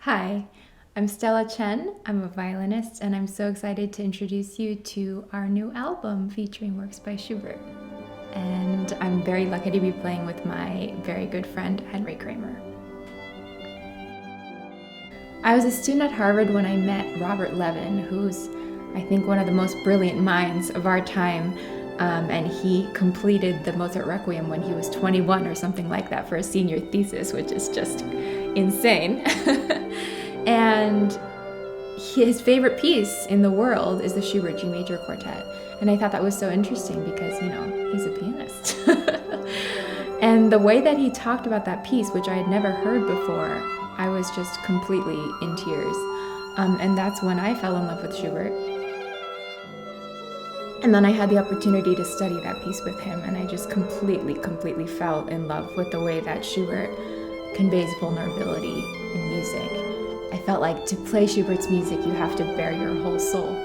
Hi, I'm Stella Chen. I'm a violinist, and I'm so excited to introduce you to our new album featuring works by Schubert. And I'm very lucky to be playing with my very good friend, Kramer. I was a student at Harvard when I met Robert Levin, who's, I think, one of the most brilliant minds of our time. And he completed the Mozart Requiem when he was 21 or something like that for a senior thesis, which is just insane. And his favorite piece in the world is the Schubert G Major Quartet. And I thought that was so interesting because, he's a pianist. And the way that he talked about that piece, which I had never heard before, I was just completely in tears. And that's when I fell in love with Schubert. And then I had the opportunity to study that piece with him, and I just completely fell in love with the way that Schubert conveys vulnerability in music. I felt like to play Schubert's music, you have to bare your whole soul.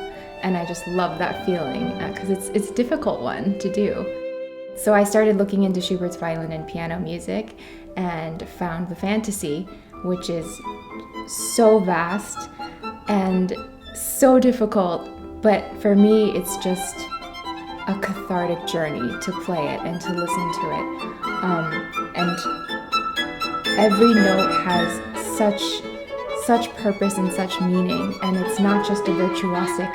And I just love that feeling because it's a difficult one to do. So I started looking into Schubert's violin and piano music and found the Fantasy, which is so vast and so difficult. But for me, it's just a cathartic journey to play it and to listen to it. And every note has such purpose and such meaning. And it's not just a virtuosic,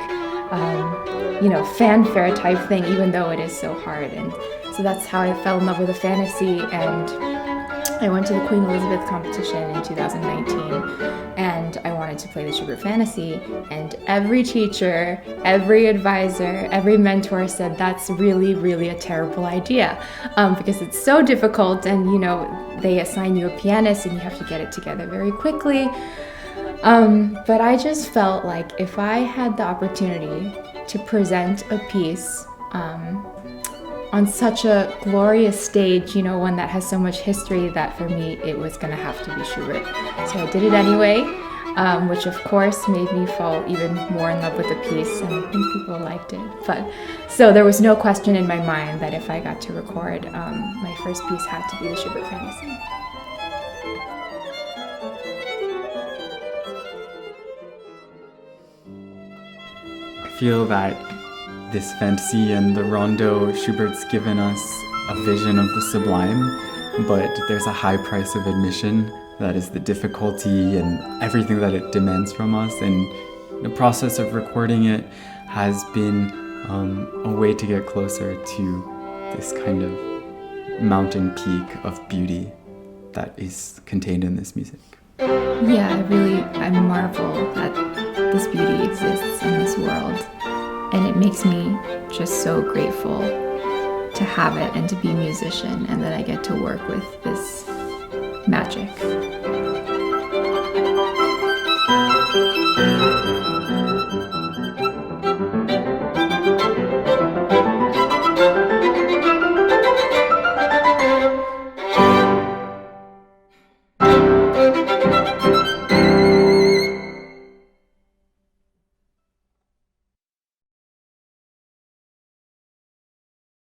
fanfare type thing, even though it is so hard. And so that's how I fell in love with the Fantasy. And I went to the Queen Elizabeth competition in 2019, and I wanted to play the Schubert Fantasy, and every teacher, every advisor, every mentor said that's really a terrible idea because it's so difficult, and they assign you a pianist and you have to get it together very quickly. But I just felt like if I had the opportunity to present a piece on such a glorious stage, one that has so much history, that for me it was going to have to be Schubert. So I did it anyway, which of course made me fall even more in love with the piece, and I think people liked it. So there was no question in my mind that if I got to record, my first piece had to be the Schubert Fantasy. I feel that this fantasy and the rondo, Schubert's given us a vision of the sublime, but there's a high price of admission. That is the difficulty and everything that it demands from us. And the process of recording it has been a way to get closer to this kind of mountain peak of beauty that is contained in this music. Yeah, I marvel that this beauty exists in this world. And it makes me just so grateful to have it and to be a musician, and that I get to work with this magic.